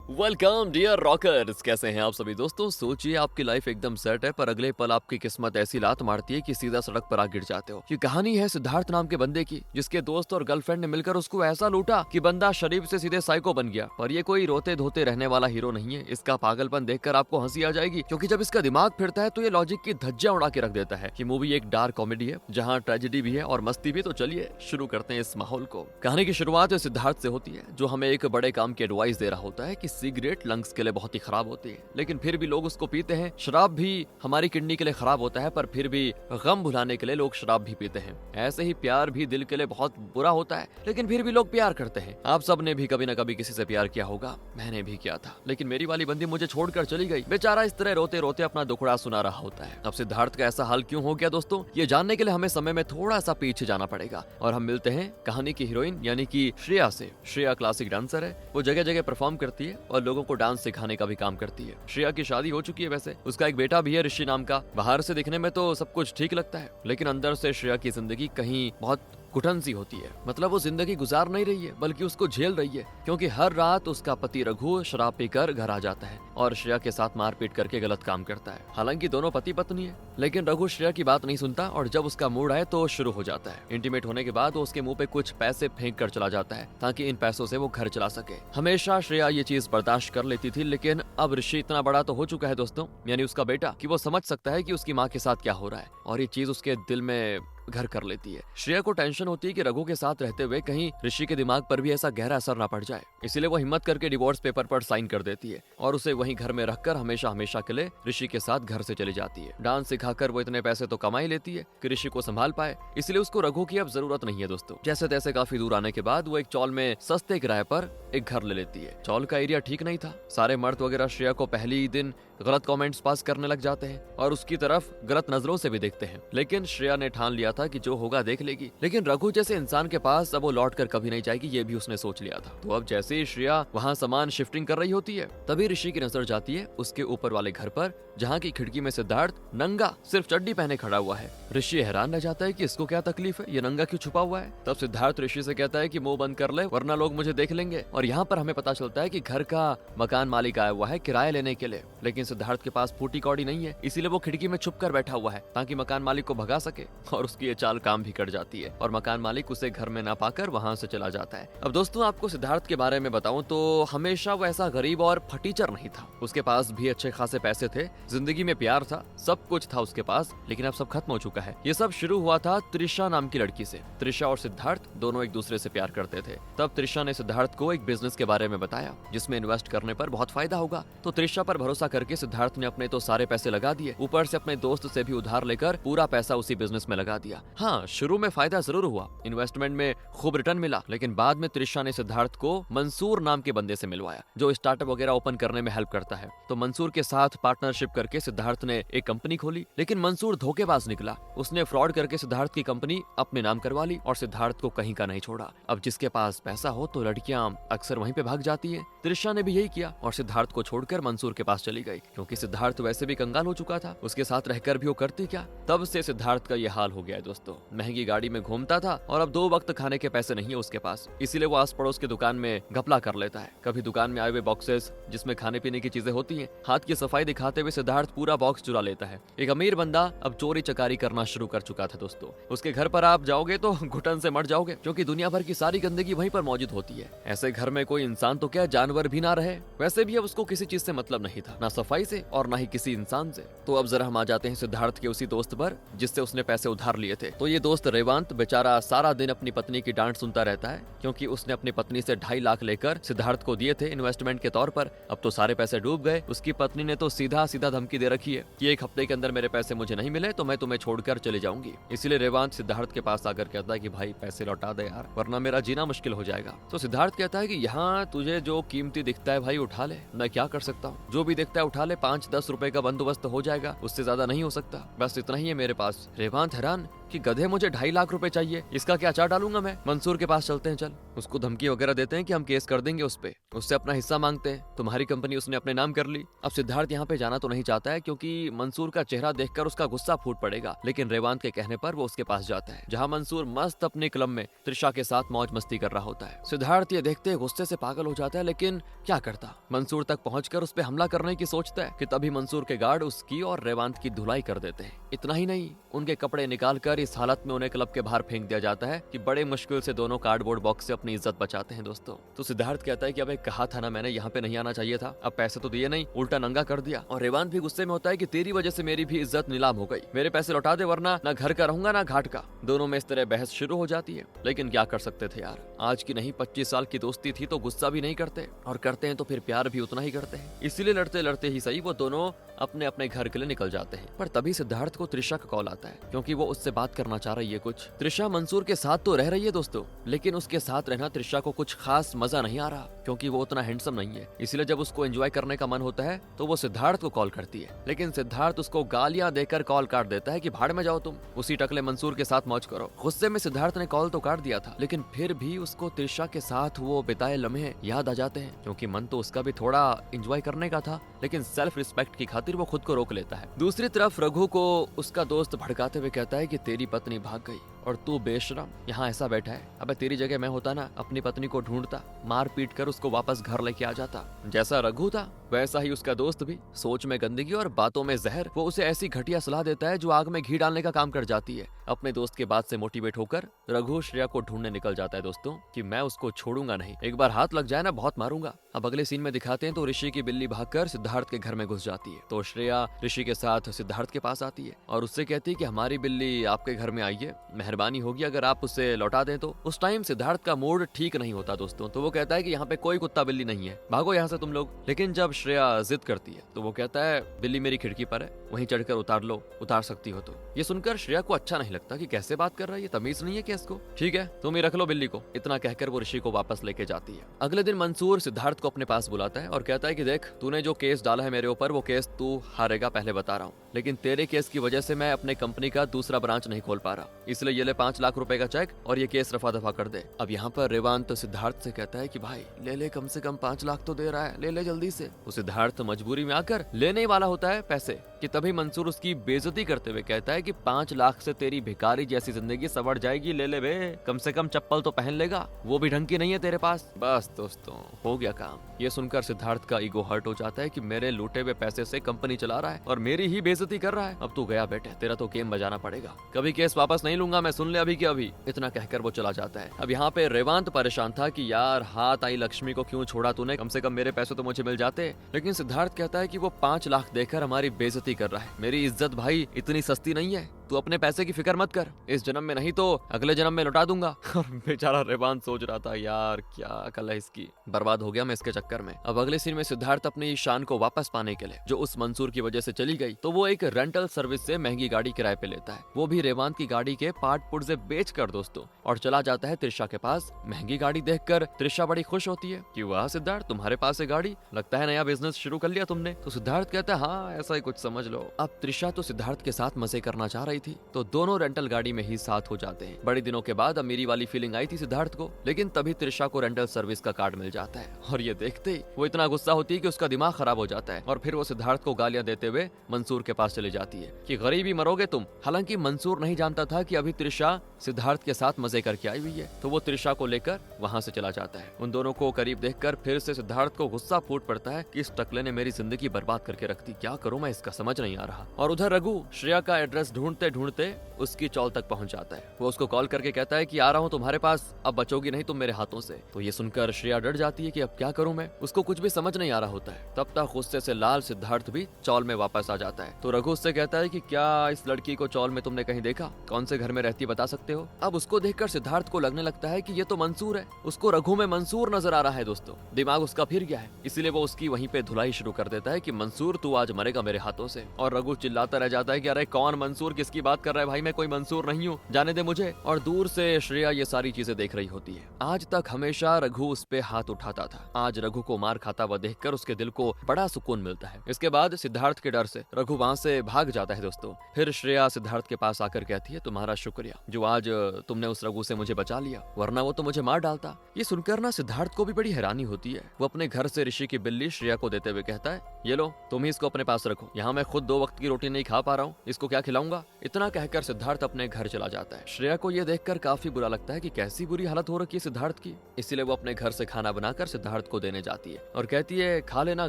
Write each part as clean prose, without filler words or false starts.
Welcome dear rockers. कैसे हैं आप सभी दोस्तों। सोचिए आपकी लाइफ एकदम सेट है पर अगले पल आपकी किस्मत ऐसी लात मारती है कि सीधा सड़क पर आ गिर जाते हो। ये कहानी है सिद्धार्थ नाम के बंदे की, जिसके दोस्त और गर्लफ्रेंड ने मिलकर उसको ऐसा लूटा कि बंदा शरीफ से सीधे साइको बन गया। पर ये कोई रोते धोते रहने वाला हीरो नहीं है। इसका पागलपन देखकर आपको हंसी आ जाएगी, क्योंकि जब इसका दिमाग फिरता है तो ये लॉजिक की धज्जियां उड़ा के रख देता है। ये मूवी एक डार्क कॉमेडी है जहाँ ट्रेजेडी भी है और मस्ती भी। तो चलिए शुरू करते हैं इस माहौल को। कहानी की शुरुआत सिद्धार्थ से होती है, जो हमें एक बड़े काम की एडवाइस दे रहा होता है कि सिगरेट लंग्स के लिए बहुत ही खराब होती है, लेकिन फिर भी लोग उसको पीते हैं। शराब भी हमारी किडनी के लिए खराब होता है, पर फिर भी गम भुलाने के लिए लोग शराब भी पीते हैं। ऐसे ही प्यार भी दिल के लिए बहुत बुरा होता है, लेकिन फिर भी लोग प्यार करते हैं। आप सब ने भी कभी न कभी किसी से प्यार किया होगा, मैंने भी किया था, लेकिन मेरी वाली बंदी मुझे छोड़कर चली गई। बेचारा इस तरह रोते रोते अपना दुखड़ा सुना रहा होता है। अब सिद्धार्थ का ऐसा हाल क्यों हो गया दोस्तों, ये जानने के लिए हमें समय में थोड़ा सा पीछे जाना पड़ेगा और हम मिलते हैं कहानी की हीरोइन यानी कि श्रेया से। श्रेया क्लासिक डांसर है, वो जगह जगह परफॉर्म करती है और लोगों को डांस सिखाने का भी काम करती है। श्रेया की शादी हो चुकी है, वैसे उसका एक बेटा भी है ऋषि नाम का। बाहर से दिखने में तो सब कुछ ठीक लगता है, लेकिन अंदर से श्रेया की जिंदगी कहीं बहुत घुटन सी होती है। मतलब वो जिंदगी गुजार नहीं रही है, बल्कि उसको झेल रही है, क्योंकि हर रात उसका पति रघु शराब पीकर घर आ जाता है और श्रेया के साथ मारपीट करके गलत काम करता है। हालांकि दोनों पति पत्नी है, लेकिन रघु श्रेया की बात नहीं सुनता और जब उसका मूड आए तो शुरू हो जाता है। इंटीमेट होने के बाद वो उसके मुंह पे कुछ पैसे फेंक कर चला जाता है, ताकि इन पैसों से वो घर चला सके। हमेशा श्रेया ये चीज बर्दाश्त कर लेती थी, लेकिन अब ऋषि इतना बड़ा तो हो चुका है दोस्तों, यानी उसका बेटा, कि वो समझ सकता है कि उसकी माँ के साथ क्या हो रहा है, और ये चीज उसके दिल में घर कर लेती है। श्रेया को टेंशन होती है कि रघु के साथ रहते हुए कहीं ऋषि के दिमाग पर भी ऐसा गहरा असर ना पड़ जाए, इसीलिए वो हिम्मत करके डिवोर्स पेपर पर साइन कर देती है और उसे वहीं घर में रखकर हमेशा हमेशा के लिए ऋषि के साथ घर से चली जाती है। डांस सिखाकर वो इतने पैसे तो कमा ही लेती है कि ऋषि को संभाल पाए, इसलिए उसको रघु की अब जरूरत नहीं है दोस्तों। जैसे तैसे काफी दूर आने के बाद वो एक चौल में सस्ते किराए पर एक घर ले लेती है। चौल का एरिया ठीक नहीं था, सारे मर्द वगैरह श्रेया को पहले ही दिन गलत कमेंट्स पास करने लग जाते हैं और उसकी तरफ गलत नजरों से भी देखते हैं। लेकिन श्रेया ने ठान लिया था कि जो होगा देख लेगी, लेकिन रघु जैसे इंसान के पास अब वो लौट कर कभी नहीं जाएगी, ये भी उसने सोच लिया था। तो अब जैसे ही श्रेया वहाँ सामान शिफ्टिंग कर रही होती है, तभी ऋषि की नजर जाती है उसके ऊपर वाले घर पर, जहाँ की खिड़की में सिद्धार्थ नंगा सिर्फ चड्डी पहने खड़ा हुआ है। ऋषि हैरान रह जाता है कि इसको क्या तकलीफ है, ये नंगा क्यों छुपा हुआ है। तब सिद्धार्थ ऋषि से कहता है कि मुंह बंद कर ले, वरना लोग मुझे देख लेंगे। और यहाँ पर हमें पता चलता है कि घर का मकान मालिक आया हुआ है किराया लेने के लिए, लेकिन सिद्धार्थ के पास फूटी कौड़ी नहीं है, इसीलिए वो खिड़की में छुप कर बैठा हुआ है ताकि मकान मालिक को भगा सके। और उसकी ये चाल काम भी कर जाती है और मकान मालिक उसे घर में ना पाकर वहाँ से चला जाता है। अब दोस्तों आपको सिद्धार्थ के बारे में बताऊं तो हमेशा वो ऐसा गरीब और फटीचर नहीं था। उसके पास भी अच्छे खासे पैसे थे, जिंदगी में प्यार था, सब कुछ था उसके पास, लेकिन अब सब खत्म हो चुका है। ये सब शुरू हुआ था त्रिशा नाम की लड़की से। त्रिशा और सिद्धार्थ दोनों एक दूसरे से प्यार करते थे। तब त्रिशा ने सिद्धार्थ को एक बिजनेस के बारे में बताया जिसमें इन्वेस्ट करने पर बहुत फायदा होगा। तो त्रिशा पर भरोसा करके सिद्धार्थ ने अपने तो सारे पैसे लगा दिए, ऊपर से अपने दोस्त से भी उधार लेकर पूरा पैसा उसी बिजनेस में लगा दिया। हाँ, शुरू में फायदा जरूर हुआ, इन्वेस्टमेंट में खूब रिटर्न मिला, लेकिन बाद में त्रिशा ने सिद्धार्थ को मंसूर नाम के बंदे से मिलवाया जो स्टार्टअप वगैरह ओपन करने में हेल्प करता है। तो मंसूर के साथ पार्टनरशिप करके सिद्धार्थ ने एक कंपनी खोली, लेकिन मंसूर धोखेबाज निकला। उसने फ्रॉड करके सिद्धार्थ की कंपनी अपने नाम करवा ली और सिद्धार्थ को कहीं का नहीं छोड़ा। अब जिसके पास पैसा हो तो लड़कियां अक्सर वहीं पे भाग जाती है। त्रिशा ने भी यही किया और सिद्धार्थ को छोड़कर मंसूर के पास चली गई, क्योंकि सिद्धार्थ वैसे भी कंगाल हो चुका था, उसके साथ रहकर भी वो करती क्या। तब से सिद्धार्थ का ये हाल हो गया है दोस्तों। महंगी गाड़ी में घूमता था और अब 2 वक्त खाने के पैसे नहीं है उसके पास, इसीलिए वो आस पड़ोस की दुकान में घपला कर लेता है। कभी दुकान में आए हुए बॉक्सेस जिसमें खाने पीने की चीजें होती हैं, हाथ की सफाई दिखाते हुए सिद्धार्थ पूरा बॉक्स चुरा लेता है। एक अमीर बंदा अब चोरी चकारी करना शुरू कर चुका था दोस्तों। उसके घर पर आप जाओगे तो घुटन से मर जाओगे, क्योंकि दुनिया भर की सारी गंदगी वहीं पर मौजूद होती है। ऐसे घर में कोई इंसान तो क्या जानवर भी ना रहे। वैसे भी अब उसको किसी चीज से मतलब नहीं था, ना सफाई से और ना ही किसी इंसान से। तो अब जरा हम आ जाते हैं सिद्धार्थ के उसी दोस्त पर जिससे उसने पैसे उधार लिए थे। तो ये दोस्त रेवांत बेचारा सारा दिन अपनी पत्नी की डांट सुनता रहता है, क्योंकि उसने अपनी पत्नी से 2.5 लाख लेकर सिद्धार्थ को दिए थे इन्वेस्टमेंट के तौर पर। अब तो सारे पैसे डूब गए। उसकी पत्नी ने तो सीधा सीधा धमकी दे रखी है कि 1 हफ्ते के अंदर मेरे पैसे मुझे नहीं मिले तो मैं तुम्हें छोड़कर चले जाऊंगी। इसीलिए रेवांत सिद्धार्थ के पास आकर कहता है कि भाई पैसे लौटा दे यार, वरना मेरा जीना मुश्किल हो जाएगा। तो सिद्धार्थ कहता है कि यहाँ तुझे जो कीमती दिखता है भाई उठा ले, मैं क्या कर सकता हूँ, जो भी दिखता है उठा ले, 5-10 रुपए का बंदोबस्त हो जाएगा, उससे ज्यादा नहीं हो सकता, बस इतना ही है मेरे पास। रेवांत हैरान कि गधे मुझे 2.5 लाख रुपए चाहिए, इसका क्या अचार डालूंगा मैं, मंसूर के पास चलते हैं चल। उसको धमकी वगैरह देते हैं कि हम केस कर देंगे उस पे, उससे अपना हिस्सा मांगते हैं, तुम्हारी कंपनी उसने अपने नाम कर ली। अब सिद्धार्थ यहाँ पे जाना तो नहीं चाहता है क्योंकि मंसूर का चेहरा देखकर उसका गुस्सा फूट पड़ेगा, लेकिन रेवांत के कहने पर वो उसके पास जाता है, जहाँ मंसूर मस्त अपने क्लब में त्रिशा के साथ मौज मस्ती कर रहा होता है। सिद्धार्थ ये देखते गुस्से से पागल हो जाता है, लेकिन क्या करता, मंसूर तक पहुंचकर उस पे हमला करने की सोचता है कि तभी मंसूर के गार्ड उसकी और रेवांत की धुलाई कर देते हैं। इतना ही नहीं, उनके कपड़े निकालकर इस हालत में उन्हें क्लब के बाहर फेंक दिया जाता है कि बड़े मुश्किल से दोनों कार्डबोर्ड बॉक्स से अपनी इज्जत बचाते हैं दोस्तों। तो सिद्धार्थ कहता है कि अबे कहा था ना मैंने, यहाँ पे नहीं आना चाहिए था, अब पैसे तो दिए नहीं, उल्टा नंगा कर दिया। और रेवांत भी गुस्से में होता है कि तेरी वजह से मेरी भी इज्जत नीलाम हो गई, मेरे पैसे लौटा दे वरना ना घर का रहूंगा ना घाट का। दोनों में इस तरह बहस शुरू हो जाती है, लेकिन क्या कर सकते थे यार, आज की नहीं 25 साल की दोस्ती थी तो गुस्सा भी नहीं करते, और करते हैं तो फिर प्यार भी उतना ही करते हैं। इसीलिए लड़ते लड़ते ही सही वो दोनों अपने अपने घर के लिए निकल जाते हैं। पर तभी सिद्धार्थ को त्रिशा का कॉल आता है, क्योंकि वो उससे बात करना चाह रही है कुछ। त्रिशा मंसूर के साथ तो रह रही है दोस्तों, लेकिन उसके साथ रहना त्रिशा को कुछ खास मजा नहीं आ रहा, क्योंकि वो उतना हैंडसम नहीं है। इसलिए जब उसको एंजॉय करने का मन होता है तो वो सिद्धार्थ को कॉल करती है, लेकिन सिद्धार्थ उसको गालियां देकर कॉल काट देता है कि भाड़ में जाओ तुम, उसी टकले मंसूर के साथ मौज करो। गुस्से में सिद्धार्थ ने कॉल तो काट दिया था, लेकिन फिर भी उसको त्रिशा के साथ वो बिताए लम्हे याद आ जाते हैं, क्योंकि मन तो उसका भी थोड़ा एंजॉय करने का था, लेकिन सेल्फ रिस्पेक्ट की खातिर वो खुद को रोक लेता है। दूसरी तरफ रघु को उसका दोस्त भड़काते हुए कहता है कि तेरी पत्नी भाग गई और तू बेशरम यहाँ ऐसा बैठा है, अबे तेरी जगह मैं होता ना अपनी पत्नी को ढूंढता, मार पीट कर उसको वापस घर लेके आ जाता। जैसा रघु था वैसा ही उसका दोस्त भी, सोच में गंदगी और बातों में जहर। वो उसे ऐसी घटिया सलाह देता है जो आग में घी डालने का काम कर जाती है। अपने दोस्त के बात से मोटिवेट होकर रघु श्रेया को ढूंढने निकल जाता है दोस्तों, कि मैं उसको छोड़ूंगा नहीं, एक बार हाथ लग जाए ना बहुत मारूंगा। अब अगले सीन में दिखाते हैं तो ऋषि की बिल्ली भागकर सिद्धार्थ के घर में घुस जाती है, तो श्रेया ऋषि के साथ सिद्धार्थ के पास आती है और उससे कहती है कि हमारी बिल्ली आपके घर में आई है, मेहरबानी होगी अगर आप उसे लौटा दें तो। उस टाइम सिद्धार्थ का मूड ठीक नहीं होता दोस्तों, तो वो कहता है कि यहाँ पे कोई कुत्ता बिल्ली नहीं है, भागो यहाँ से तुम लोग। लेकिन जब श्रेया जिद करती है तो वो कहता है बिल्ली मेरी खिड़की पर है, वहीं चढ़कर उतार लो, उतार सकती हो तो। ये सुनकर श्रेया को अच्छा नहीं लगता कि कैसे बात कर रहा है, ये तमीज नहीं है क्या इसको, ठीक है तुम ही रख लो बिल्ली को। इतना कहकर वो ऋषि को वापस लेके जाती है। अगले दिन मंसूर सिद्धार्थ को अपने पास बुलाता है और कहता है कि देख तूने जो केस डाला है मेरे ऊपर, वो केस तू हारेगा पहले बता रहा हूँ, लेकिन तेरे केस की वजह से मैं अपने कंपनी का दूसरा ब्रांच नहीं खोल पा रहा, इसलिए ये ले 5 लाख रुपए का चेक और ये केस रफा दफा कर दे। अब यहाँ पर रेवांत सिद्धार्थ से कहता है कि भाई ले ले, कम से कम 5 लाख तो दे रहा है, ले ले जल्दी से। वो सिद्धार्थ मजबूरी में आकर लेने वाला होता है पैसे कि तभी मंसूर उसकी बेइज्जती करते हुए कहता है कि 5 लाख से तेरी भिखारी जैसी जिंदगी संवर जाएगी, ले ले बे, कम से कम चप्पल तो पहन लेगा, वो भी ढंग की नहीं है तेरे पास। बस दोस्तों हो गया काम। ये सुनकर सिद्धार्थ का ईगो हर्ट हो जाता है कि मेरे लूटे हुए पैसे से कंपनी चला रहा है और मेरी ही बेइज्जती कर रहा है। अब तू गया बेटे, तेरा तो गेम बजाना पड़ेगा, कभी केस वापस नहीं लूंगा मैं, सुन ले अभी के अभी। इतना कहकर वो चला जाता है। अब यहाँ पे रेवांत परेशान था कि यार हाथ आई लक्ष्मी को क्यों छोड़ा तूने, कम से कम मेरे पैसे तो मुझे मिल जाते। लेकिन सिद्धार्थ कहता है कि वो 5 लाख देकर हमारी बेइज्जती कर रहा है, मेरी इज्जत भाई इतनी सस्ती नहीं है, तू अपने पैसे की फिक्र मत कर, इस जन्म में नहीं तो अगले जन्म में लौटा दूंगा। और बेचारा रेवांत सोच रहा था यार क्या अकल है इसकी, बर्बाद हो गया मैं इसके चक्कर में। अब अगले सीन में सिद्धार्थ अपनी शान को वापस पाने के लिए जो उस मंसूर की वजह से चली गई, तो वो एक रेंटल सर्विस से महंगी गाड़ी किराए पे लेता है, वो भी रेवांत की गाड़ी के पार्ट पुर्जे बेच कर दोस्तों, और चला जाता है त्रिशा के पास। महंगी गाड़ी देखकर त्रिशा बड़ी खुश होती है कि वाह सिद्धार्थ तुम्हारे पास है गाड़ी, लगता है नया बिजनेस शुरू कर लिया तुमने। तो सिद्धार्थ कहता है हाँ ऐसा ही कुछ समझ लो। अब त्रिशा तो सिद्धार्थ के साथ मजे करना चाह रही थी, तो दोनों रेंटल गाड़ी में ही साथ हो जाते हैं। बड़े दिनों के बाद अमीरी वाली फीलिंग आई थी सिद्धार्थ को, लेकिन तभी त्रिशा को रेंटल सर्विस का कार्ड मिल जाता है, और ये देखते ही वो इतना गुस्सा होती है कि उसका दिमाग खराब हो जाता है, और फिर वो सिद्धार्थ को गालियां देते हुए मंसूर के पास चली जाती है कि गरीबी मरोगे तुम। हालांकि मंसूर नहीं जानता था कि अभी त्रिशा सिद्धार्थ के साथ मजे करके आई हुई है, तो वो त्रिशा को लेकर वहां से चला जाता है। उन दोनों को करीब देखकर फिर से सिद्धार्थ को गुस्सा फूट पड़ता है कि इस टकले ने मेरी जिंदगी बर्बाद करके रख दी, क्या करूं मैं इसका समझ नहीं आ रहा। और उधर रघु श्रेया का एड्रेस ढूंढते ढूंढते उसकी चौल तक पहुंच जाता है। वो उसको कॉल करके कहता है कि आ रहा हूं तुम्हारे पास, अब बचोगी नहीं तुम मेरे हाथों से। तो ये सुनकर श्रेया डर जाती है कि अब क्या करूं मैं, उसको कुछ भी समझ नहीं आ रहा होता है। तब तक गुस्से से लाल सिद्धार्थ भी चौल में वापस आ जाता है। तो रघु उससे कहता है कि क्या इस लड़की को चौल में तुमने कहीं देखा, कौन से घर में रहती बता सकते हो। अब उसको देखकर सिद्धार्थ को लगने लगता है कि ये तो मंसूर है, उसको रघु में मंसूर नजर आ रहा है दोस्तों, दिमाग उसका फिर गया है, इसीलिए वो उसकी वहीं पे धुलाई शुरू कर देता है कि मंसूर तू आज मरेगा मेरे हाथों से। और रघु चिल्लाता रह जाता है कि अरे कौन मंसूर, किसकी की बात कर रहा है भाई, मैं कोई मंसूर नहीं हूँ, जाने दे मुझे। और दूर से श्रेया ये सारी चीजें देख रही होती है। आज तक हमेशा रघु उस पे हाथ उठाता था, आज रघु को मार खाता हुआ देखकर उसके दिल को बड़ा सुकून मिलता है। इसके बाद सिद्धार्थ के डर से रघु वहाँ से भाग जाता है दोस्तों। फिर श्रेया सिद्धार्थ के पास आकर कहती है, तुम्हारा शुक्रिया जो आज तुमने उस रघु से मुझे बचा लिया, वरना वो तो मुझे मार डालता। ये सुनकर ना सिद्धार्थ को भी बड़ी हैरानी होती है। वो अपने घर से ऋषि की बिल्ली श्रेया को देते हुए कहता है, ये लो तुम ही इसको अपने पास रखो, यहाँ मैं खुद 2 वक्त की रोटी नहीं खा पा रहा हूँ, इसको क्या खिलाऊंगा। इतना कहकर सिद्धार्थ अपने घर चला जाता है। श्रेया को ये देखकर काफी बुरा लगता है कि कैसी बुरी हालत हो रखी है सिद्धार्थ की। इसीलिए वो अपने घर से खाना बनाकर सिद्धार्थ को देने जाती है और कहती है, खा लेना,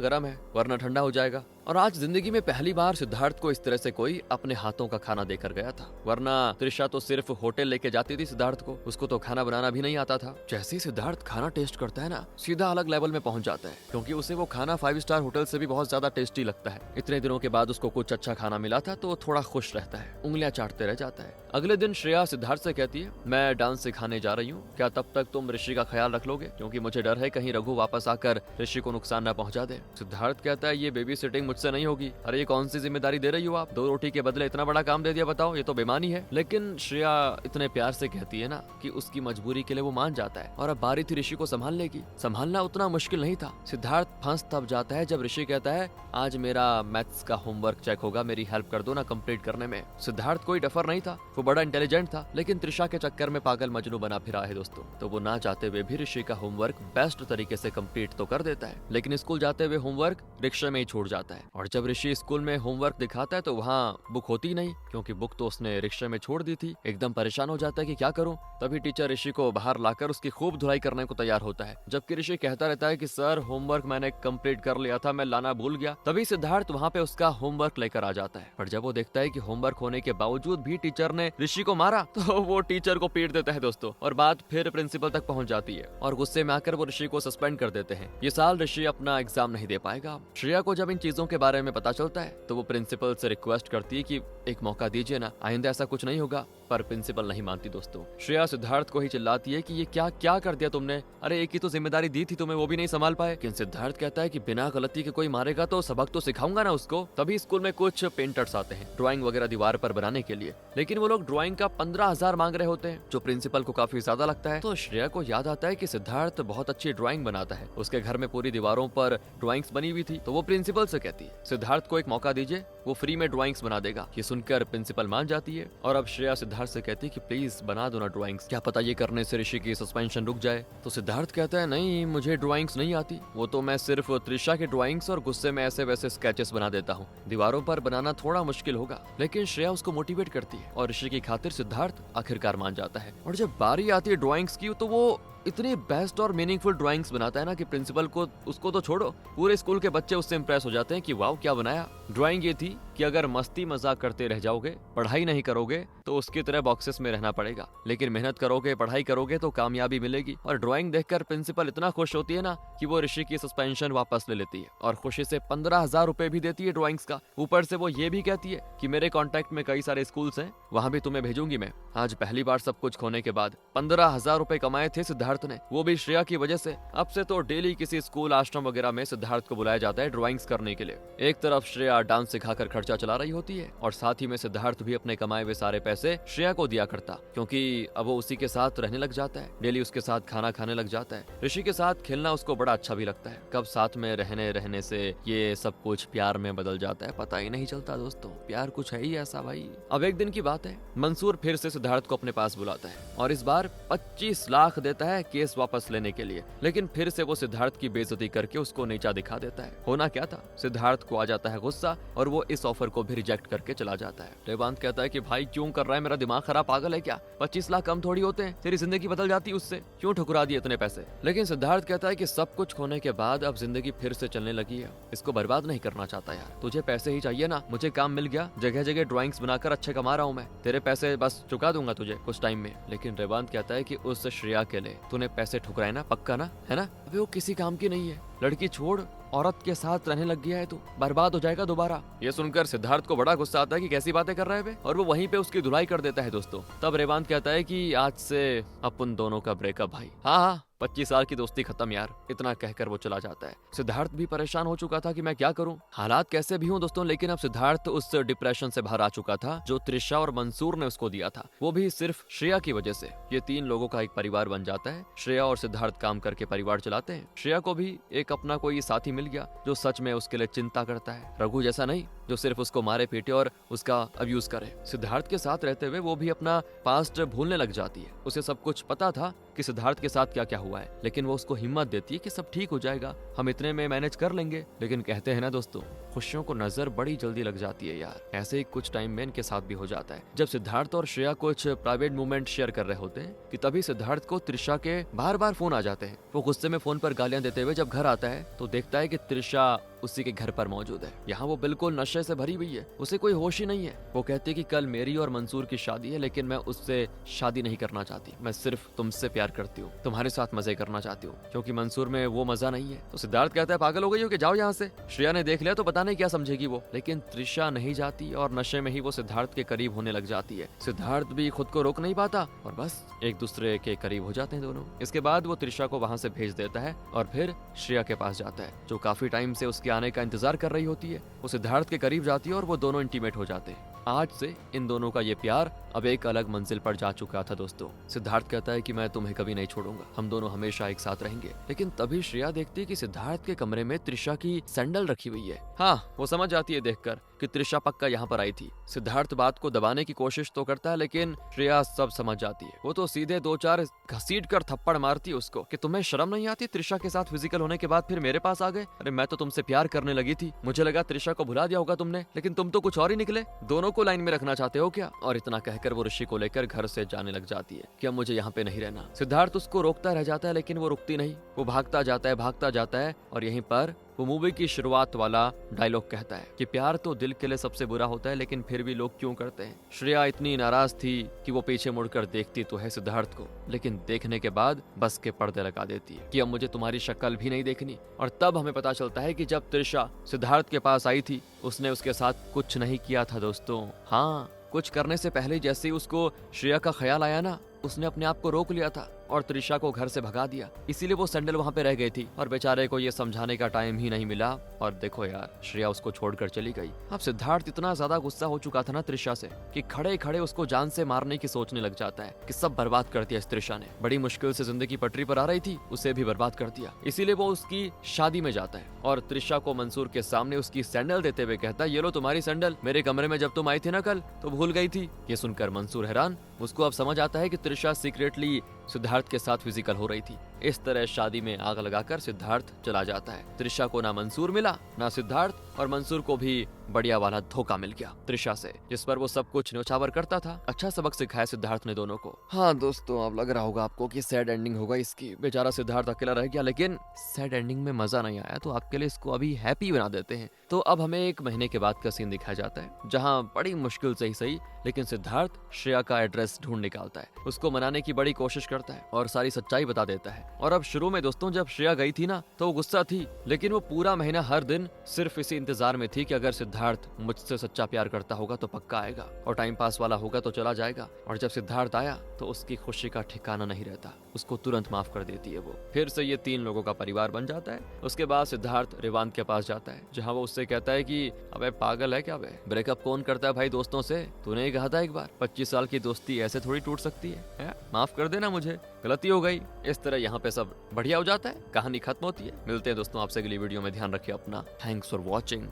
गर्म है वरना ठंडा हो जाएगा। और आज जिंदगी में पहली बार सिद्धार्थ को इस तरह से कोई अपने हाथों का खाना देकर गया था, वरना त्रिशा तो सिर्फ होटल लेके जाती थी सिद्धार्थ को, उसको तो खाना बनाना भी नहीं आता था। जैसे ही सिद्धार्थ खाना टेस्ट करता है ना, सीधा अलग लेवल में पहुंच जाता है, क्योंकि उसे वो खाना 5 स्टार होटल से भी बहुत ज्यादा टेस्टी लगता है। इतने दिनों के बाद उसको कुछ अच्छा खाना मिला था तो थोड़ा खुश रहता है, उंगलियां चाटते रह जाता है। अगले दिन श्रेया सिद्धार्थ से कहती है, मैं डांस सिखाने जा रही हूँ, क्या तब तक तुम ऋषि का ख्याल रख लोगे, क्योंकि मुझे डर है कहीं रघु वापस आकर ऋषि को नुकसान न पहुंचा दे। सिद्धार्थ कहता है, ये बेबी सिटिंग मुझसे नहीं होगी। अरे ये कौन सी जिम्मेदारी दे रही हो आप, 2 रोटी के बदले इतना बड़ा काम दे दिया, बताओ ये तो बेईमानी है। लेकिन श्रेया इतने प्यार से कहती है ना कि उसकी मजबूरी के लिए वो मान जाता है। और अब बारी थी ऋषि को संभालने की। संभालना उतना मुश्किल नहीं था। सिद्धार्थ फंस तब जाता है जब ऋषि कहता है, आज मेरा मैथ्स का होमवर्क चेक होगा, मेरी हेल्प कर दो ना कंप्लीट करने में। सिद्धार्थ कोई डफर नहीं था, वो बड़ा इंटेलिजेंट था, लेकिन त्रिशा के चक्कर में पागल मजनू बना फिरा है दोस्तों। तो वो ना चाहते हुए भी ऋषि का होमवर्क बेस्ट तरीके से कंप्लीट तो कर देता है, लेकिन स्कूल जाते हुए होमवर्क रिक्शा में ही छूट जाता है। और जब ऋषि स्कूल में होमवर्क दिखाता है तो वहाँ बुक होती नहीं, क्योंकि बुक तो उसने रिक्शे में छोड़ दी थी। एकदम परेशान हो जाता है कि क्या करूं। तभी टीचर ऋषि को बाहर लाकर उसकी खूब धुलाई करने को तैयार होता है, जबकि ऋषि कहता रहता है कि सर होमवर्क मैंने कंप्लीट कर लिया था, मैं लाना भूल गया। तभी सिद्धार्थ वहाँ पे उसका होमवर्क लेकर आ जाता है। पर जब वो देखता है कि होमवर्क होने के बावजूद भी टीचर ने ऋषि को मारा, तो वो टीचर को पीट देता है दोस्तों। और बात फिर प्रिंसिपल तक पहुंच जाती है और गुस्से में आकर वो ऋषि को सस्पेंड कर देते हैं। ये साल ऋषि अपना एग्जाम नहीं दे पाएगा। श्रेया को जब इन चीजों के बारे में पता चलता है तो वो प्रिंसिपल से रिक्वेस्ट करती है कि एक मौका दीजिए ना, आइंदा ऐसा कुछ नहीं होगा। पर प्रिंसिपल नहीं मानती दोस्तों। श्रेया सिद्धार्थ को ही चिल्लाती है कि ये क्या क्या कर दिया तुमने, अरे एक ही तो जिम्मेदारी दी थी तुम्हें, वो भी नहीं संभाल पाए। लेकिन सिद्धार्थ कहता है कि बिना गलती के कोई मारेगा तो सबक तो सिखाऊंगा ना उसको। तभी स्कूल में कुछ पेंटर्स आते हैं ड्राइंग वगैरह दीवार पर बनाने के लिए, लेकिन वो लोग ड्राइंग का 15,000 मांग रहे होते हैं, जो प्रिंसिपल को काफी ज्यादा लगता है। तो श्रेया को याद आता है कि सिद्धार्थ बहुत अच्छी ड्राइंग बनाता है, उसके घर में पूरी दीवारों पर ड्राइंग्स बनी हुई थी। तो वो प्रिंसिपल से कहती है, सिद्धार्थ को एक मौका दीजिए, वो फ्री में ड्राइंग्स बना देगा। ये सुनकर प्रिंसिपल मान जाती है और अब श्रेया सिद्धार्थ से कहती है कि प्लीज बना दो ना ड्राइंग्स, क्या पता ये करने से ऋषि की सस्पेंशन रुक जाए। तो सिद्धार्थ कहता है, नहीं मुझे ड्राइंग्स नहीं आती, वो तो मैं सिर्फ त्रिशा की ड्राइंग्स और गुस्से में ऐसे वैसे स्केचेस बना देता हूँ, दीवारों पर बनाना थोड़ा मुश्किल होगा। लेकिन श्रेया उसको मोटिवेट करती है और ऋषि की खातिर सिद्धार्थ आखिरकार मान जाता है। और जब बारी आती है ड्राइंग्स की तो वो इतनी बेस्ट और मीनिंगफुल ड्राइंग्स बनाता है ना कि प्रिंसिपल को उसको तो छोड़ो, पूरे स्कूल के बच्चे उससे इंप्रेस हो जाते हैं कि वाओ क्या बनाया। ड्राइंग ये थी कि अगर मस्ती मजाक करते रह जाओगे, पढ़ाई नहीं करोगे तो उसकी तरह बॉक्सेस में रहना पड़ेगा, लेकिन मेहनत करोगे, पढ़ाई करोगे तो कामयाबी मिलेगी। और ड्राइंग देखकर प्रिंसिपल इतना खुश होती है ना कि वो ऋषि की सस्पेंशन वापस ले लेती है और खुशी से 15,000 रुपए भी देती है ड्राइंग्स का। ऊपर से वो ये भी कहती है कि मेरे कॉन्टेक्ट में कई सारे स्कूल्स हैं, वहाँ भी तुम्हें भेजूंगी मैं। आज पहली बार सब कुछ खोने के बाद 15,000 रुपए कमाए थे सिद्धार्थ ने, वो भी श्रेया की वजह से। अब से तो डेली किसी स्कूल आश्रम वगैरह में सिद्धार्थ को बुलाया जाता है ड्राइंग्स करने के लिए। एक तरफ श्रेया डांस सिखाकर खर्चा चला रही होती है और साथ ही में सिद्धार्थ भी अपने कमाए हुए सारे पैसे श्रेया को दिया करता, क्योंकि अब वो उसी के साथ रहने लग जाता है, डेली उसके साथ खाना खाने लग जाता है। ऋषि के साथ खेलना उसको बड़ा अच्छा भी लगता है। कब साथ में रहने से ये सब कुछ प्यार में बदल जाता है पता ही नहीं चलता दोस्तों। प्यार कुछ है ही ऐसा भाई। अब एक दिन की बात है, मंसूर फिर से सिद्धार्थ को अपने पास बुलाता है और इस बार 25 लाख देता है केस वापस लेने के लिए। लेकिन फिर से वो सिद्धार्थ की बेइज्जती करके उसको नीचा दिखा देता है। होना क्या था, सिद्धार्थ को आ जाता है गुस्सा और वो इस ऑफर को भी रिजेक्ट करके चला जाता है। रेवांत कहता है कि भाई क्यों कर रहा है, मेरा दिमाग खराब, पागल है क्या, 25 लाख कम थोड़ी होते हैं, तेरी जिंदगी बदल जाती उससे, क्यों ठुकरा दिए इतने पैसे। लेकिन सिद्धार्थ कहता है कि सब कुछ खोने के बाद अब जिंदगी फिर से चलने लगी है, इसको बर्बाद नहीं करना चाहता यार। तुझे पैसे ही चाहिए ना, मुझे काम मिल गया, जगह जगह ड्राइंग्स बनाकर अच्छे कमा रहा हूँ मैं, तेरे पैसे बस चुका दूंगा तुझे कुछ टाइम में। लेकिन रेवांत कहता है कि उस श्रेया के लिए तूने पैसे ठुकराए ना, पक्का ना, है ना। अबे वो किसी काम की नहीं है, लड़की छोड़, औरत के साथ रहने लग गया है तो बर्बाद हो जाएगा दोबारा। ये सुनकर सिद्धार्थ को बड़ा गुस्सा आता है कि कैसी बातें कर रहे हैं और वो वहीं पे उसकी धुलाई कर देता है दोस्तों। तब रेवांत कहता है कि आज से अपन दोनों का ब्रेकअप भाई। हाँ हाँ 25 साल की दोस्ती खत्म यार, इतना कहकर वो चला जाता है। सिद्धार्थ भी परेशान हो चुका था कि मैं क्या करूं, हालात कैसे भी हों दोस्तों, लेकिन अब सिद्धार्थ उस डिप्रेशन से बाहर आ चुका था जो त्रिशा और मंसूर ने उसको दिया था, वो भी सिर्फ श्रेया की वजह से। ये 3 लोगों का एक परिवार बन जाता है। श्रेया और सिद्धार्थ काम करके परिवार चलाते हैं। श्रेया को भी एक अपना कोई साथी मिल गया जो सच में उसके लिए चिंता करता है, रघु जैसा नहीं जो सिर्फ उसको मारे पीटे और उसका अब्यूज करे। सिद्धार्थ के साथ रहते हुए वो भी अपना पास्ट भूलने लग जाती है। उसे सब कुछ पता था कि सिद्धार्थ के साथ क्या क्या हुआ है, लेकिन वो उसको हिम्मत देती है कि सब ठीक हो जाएगा, हम इतने में मैनेज कर लेंगे। लेकिन कहते हैं ना दोस्तों, खुशियों को नजर बड़ी जल्दी लग जाती है यार। ऐसे ही कुछ टाइम में इनके साथ भी हो जाता है। जब सिद्धार्थ और श्रेया कुछ प्राइवेट मोमेंट शेयर कर रहे होते हैं कि तभी सिद्धार्थ को त्रिशा के बार बार फोन आ जाते हैं। वो गुस्से में फोन पर गालियां देते हुए जब घर आता है तो देखता है कि त्रिशा उसी के घर पर मौजूद है। यहाँ वो बिल्कुल नशे से भरी हुई है, उसे कोई होश ही नहीं है। वो कहती है कि कल मेरी और मंसूर की शादी है, लेकिन मैं उससे शादी नहीं करना चाहती, मैं सिर्फ तुमसे प्यार करती हूँ, तुम्हारे साथ मजे करना चाहती हूँ, क्योंकि मंसूर में वो मजा नहीं है। तो सिद्धार्थ कहता है पागल हो गई हो कि जाओ यहाँ से, श्रेया ने देख लिया तो पता नहीं क्या समझेगी वो। लेकिन त्रिशा नहीं जाती और नशे में ही वो सिद्धार्थ के करीब होने लग जाती है। सिद्धार्थ भी खुद को रोक नहीं पाता और बस एक दूसरे के करीब हो जाते हैं दोनों। इसके बाद वो त्रिशा को वहाँ से भेज देता है और फिर श्रेया के पास जाता है जो काफी टाइम से उसके आने का इंतजार कर रही होती है। वो सिद्धार्थ के करीब जाती है और वो दोनों इंटीमेट हो जाते हैं। आज से इन दोनों का ये प्यार अब एक अलग मंजिल पर जा चुका था दोस्तों। सिद्धार्थ कहता है कि मैं तुम्हें कभी नहीं छोड़ूंगा, हम दोनों हमेशा एक साथ रहेंगे। लेकिन तभी श्रेया देखती है कि सिद्धार्थ के कमरे में त्रिशा की सैंडल रखी हुई है। हाँ, वो समझ जाती है देखकर कि त्रिशा पक्का यहाँ पर आई थी। सिद्धार्थ बात को दबाने की कोशिश तो करता है, लेकिन श्रेया सब समझ जाती है। वो तो सीधे 2-4 घसीट कर थप्पड़ मारती है उसको कि तुम्हें शर्म नहीं आती, त्रिशा के साथ फिजिकल होने के बाद फिर मेरे पास आ गए। अरे मैं तो तुमसे प्यार करने लगी थी, मुझे लगा त्रिशा को भुला दिया होगा तुमने, लेकिन तुम तो कुछ और ही निकले। दोनों को लाइन में रखना चाहते हो क्या? और इतना कहकर वो ऋषि को लेकर घर से जाने लग जाती है कि अब मुझे यहाँ पे नहीं रहना। सिद्धार्थ उसको रोकता रह जाता है, लेकिन वो रुकती नहीं। वो भागता जाता है और यहीं पर वो मूवी की शुरुआत वाला डायलॉग कहता है कि प्यार तो दिल के लिए सबसे बुरा होता है, लेकिन फिर भी लोग क्यों करते हैं। श्रेया इतनी नाराज थी कि वो पीछे मुड़कर देखती तो है सिद्धार्थ को, लेकिन देखने के बाद बस के पर्दे लगा देती है कि अब मुझे तुम्हारी शक्ल भी नहीं देखनी। और तब हमें पता चलता है कि जब त्रिशा सिद्धार्थ के पास आई थी उसने उसके साथ कुछ नहीं किया था दोस्तों। हाँ, कुछ करने से पहले जैसे ही उसको श्रेया का ख्याल आया ना, उसने अपने आप को रोक लिया था और त्रिशा को घर से भगा दिया। इसीलिए वो सैंडल वहाँ पे रह गई थी और बेचारे को ये समझाने का टाइम ही नहीं मिला। और देखो यार, श्रेया उसको छोड़कर चली गई। अब सिद्धार्थ इतना ज्यादा गुस्सा हो चुका था ना त्रिशा से कि खड़े खड़े उसको जान से मारने की सोचने लग जाता है कि सब बर्बाद कर दिया इस त्रिशा ने। बड़ी मुश्किल से जिंदगी पटरी पर आ रही थी, उसे भी बर्बाद कर दिया। इसीलिए वो उसकी शादी में जाता है और त्रिशा को मंसूर के सामने उसकी सैंडल देते हुए कहता है, ये लो तुम्हारी सैंडल, मेरे कमरे में जब तुम आई थी ना कल तो भूल गई थी। ये सुनकर मंसूर हैरान। उसको अब समझ आता है कि त्रिशा सीक्रेटली सिद्धार्थ के साथ फिजिकल हो रही थी। इस तरह शादी में आग लगाकर सिद्धार्थ चला जाता है। त्रिशा को ना मंसूर मिला ना सिद्धार्थ, और मंसूर को भी बढ़िया वाला धोखा मिल गया त्रिशा से, जिस पर वो सब कुछ न्योछावर करता था। अच्छा सबक सिखाया सिद्धार्थ ने दोनों को। हाँ दोस्तों, अब लग रहा होगा आपको कि सैड एंडिंग होगा इसकी। बेचारा सिद्धार्थ अकेला रह गया, लेकिन सैड एंडिंग में मजा नहीं आया, तो आपके लिए इसको अभी हैप्पी बना देते हैं। तो अब हमें 1 महीने के बाद का सीन दिखाया जाता है, जहाँ बड़ी मुश्किल से ही सही, लेकिन सिद्धार्थ श्रेया का एड्रेस ढूंढ निकालता है, उसको मनाने की बड़ी कोशिश करता है और सारी सच्चाई बता देता है। और अब शुरू में दोस्तों जब श्रेया गई थी ना, तो वो गुस्सा थी, लेकिन वो पूरा महीना हर दिन सिर्फ इसी इंतजार में थी कि अगर सिद्धार्थ मुझसे सच्चा प्यार करता होगा तो पक्का आएगा, और टाइम पास वाला होगा तो चला जाएगा। और जब सिद्धार्थ आया तो उसकी खुशी का ठिकाना नहीं रहता, उसको तुरंत माफ कर देती है वो। फिर से ये 3 लोगों का परिवार बन जाता है। उसके बाद सिद्धार्थ रिवांत के पास जाता है, जहाँ वो उससे कहता है कि अबे पागल है क्या बे, ब्रेकअप कौन करता है भाई दोस्तों से, तूने ही कहा था एक बार 25 साल की दोस्ती ऐसे थोड़ी टूट सकती है? माफ कर देना, मुझे गलती हो गई। इस तरह यहाँ पे सब बढ़िया हो जाता है, कहानी खत्म होती है। मिलते हैं दोस्तों आपसे अगली वीडियो में, ध्यान रखिए अपना। Thanks for watching.